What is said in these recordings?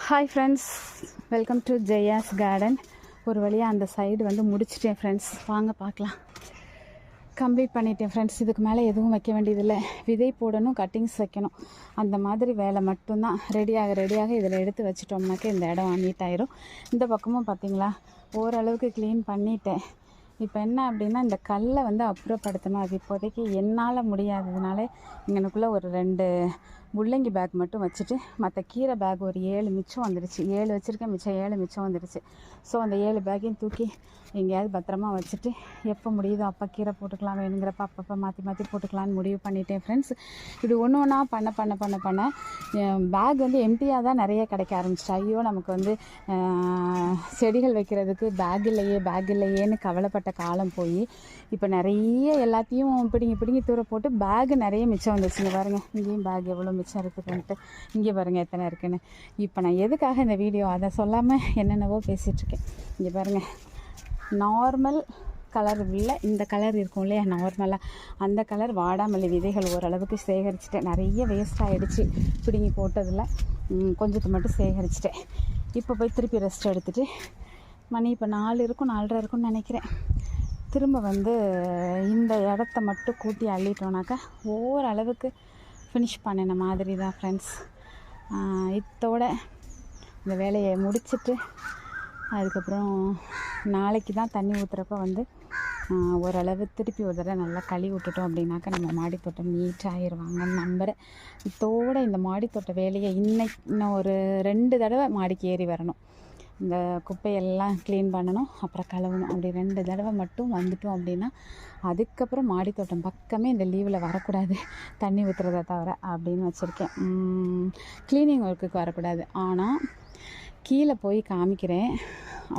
Hi friends, welcome to Jaya's garden. ஒரு வழியாக அந்த சைடு வந்து முடிச்சிட்டேன் ஃப்ரெண்ட்ஸ். வாங்க பார்க்கலாம். கம்ப்ளீட் பண்ணிட்டேன் ஃப்ரெண்ட்ஸ். இதுக்கு மேலே எதுவும் வைக்க வேண்டியதில்லை. விதை போடணும், கட்டிங்ஸ் வைக்கணும், அந்த மாதிரி வேலை மட்டும்தான். ரெடியாக இதில் எடுத்து வச்சிட்டோம்னாக்க இந்த இடம் நீட்டாயிரும். இந்த பக்கமும் பார்த்திங்களா, ஓரளவுக்கு க்ளீன் பண்ணிட்டேன். இப்போ என்ன அப்படின்னா, இந்த கல்லை வந்து அப்புறப்படுத்தணும். அது இப்போதைக்கு என்னால் முடியாததுனால இங்கனுக்குள்ளே ஒரு 2 முள்ளங்கி பேக் மட்டும் வச்சுட்டு மற்ற கீரை பேக் ஒரு 7 மிச்சம் வந்துடுச்சு. 7 வச்சுருக்கேன், மிச்சம் 7 மிச்சம் வந்துடுச்சு. ஸோ அந்த 7 பேக்கையும் தூக்கி எங்கேயாவது பத்திரமா வச்சுட்டு எப்போ முடியுதோ அப்போ கீரை போட்டுக்கலாம், வேணுங்கிறப்ப அப்பப்போ மாற்றி போட்டுக்கலான்னு முடிவு பண்ணிட்டேன் ஃப்ரெண்ட்ஸ். இப்படி ஒன்று ஒன்றா பண்ண பேக் வந்து எம்டியாக தான் நிறைய கிடைக்க ஆரம்பிச்சிட்டு, ஐயோ நமக்கு வந்து செடிகள் வைக்கிறதுக்கு பேக் இல்லையேன்னு கவலைப்பட்ட காலம் போய் இப்போ நிறைய எல்லாத்தையும் பிடுங்கி தூர போட்டு பேகு நிறைய மிச்சம் வந்துச்சு. இங்கே பாருங்கள், இங்கேயும் பேக் எவ்வளோ மிச்சம் இருக்குதுன்ட்டு. இங்கே பாருங்கள் எத்தனை இருக்குன்னு. இப்போ நான் எதுக்காக இந்த வீடியோ அதை சொல்லாமல் என்னென்னவோ பேசிகிட்ருக்கேன். இங்கே பாருங்கள், நார்மல் கலர் இல்லை, இந்த கலர் இருக்கும் இல்லையா நார்மலாக, அந்த கலர் வாடாமல்லி விதைகள் ஓரளவுக்கு சேகரிச்சிட்டேன். நிறைய வேஸ்ட் ஆகிடுச்சு பிடுங்கி போட்டதில், கொஞ்சத்தை மட்டும் சேகரிச்சிட்டேன். இப்போ போய் திருப்பி ரெஸ்ட் எடுத்துகிட்டு மணி இப்போ 4 இருக்கும், 4:30 இருக்கும்னு நினைக்கிறேன். திரும்ப வந்து இந்த இடத்த மட்டும் கூட்டி அள்ளிட்டோன்னாக்கா ஓரளவுக்கு ஃபினிஷ் பண்ணின மாதிரி தான் ஃப்ரெண்ட்ஸ். இதோட இந்த வேலையை முடிச்சுட்டு அதுக்கப்புறம் நாளைக்கு தான் தண்ணி ஊற்றுறப்ப வந்து ஓரளவு திருப்பி ஒரு தடவை நல்லா கழுவி விட்டுட்டோம் அப்படின்னாக்கா நம்ம மாடித்தோட்டம் நீட்டாகிடுவாங்கன்னு நம்புகிறேன். இதோட இந்த மாடித்தோட்ட வேலையை இன்னும் ஒரு 2 தடவை மாடிக்கு ஏறி வரணும். இந்த குப்பையெல்லாம் க்ளீன் பண்ணணும், அப்புறம் கழுவணும். அப்படி 2 தடவை மட்டும் வந்துட்டோம் அப்படின்னா அதுக்கப்புறம் மாடித்தோட்டம் பக்கமே இந்த லீவில் வரக்கூடாது, தண்ணி ஊற்றுறதை தவிர அப்படின்னு வச்சுருக்கேன். க்ளீனிங் ஒர்க்குக்கு வரக்கூடாது. ஆனால் கீழே போய் காமிக்கிறேன்.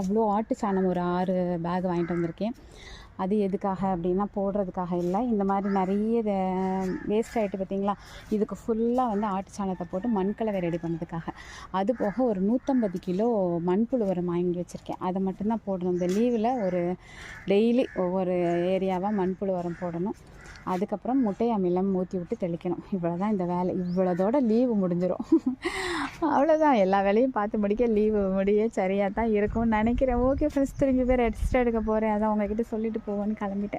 அவ்வளோ ஆட்டு சாணம் ஒரு 6 பேக் வாங்கிட்டு வந்திருக்கேன். அது எதுக்காக அப்படின்னா போடுறதுக்காக இல்லை, இந்த மாதிரி நிறைய வேஸ்ட் ஆகிட்டு பார்த்திங்களா, இதுக்கு ஃபுல்லாக வந்து ஆட்டு சாணத்தை போட்டு மண்கலவை ரெடி பண்ணதுக்காக. அது போக ஒரு 150 கிலோ மண்புழு உரம் வாங்கி வச்சுருக்கேன். அதை மட்டும்தான் போடணும். இந்த லீவில் ஒரு டெய்லி ஒவ்வொரு ஏரியாவாக மண்புழு உரம் போடணும். அதுக்கப்புறம் முட்டை அமிலம் ஊற்றி விட்டு தெளிக்கணும். இவ்வளோதான் இந்த வேலை. இவ்வளோதோட லீவு முடிஞ்சிடும். அவ்வளோதான், எல்லா வேலையும் பார்த்து முடிக்க லீவு முடிய சரியாக தான் இருக்கும்னு நினைக்கிறேன். ஓகே ஃப்ரெண்ட்ஸ், திரும்பி பேர் ரெஸ்ட் எடுக்க போகிறேன். அதான் உங்ககிட்ட சொல்லிட்டு போவேன்னு கிளம்பிட்டேன்.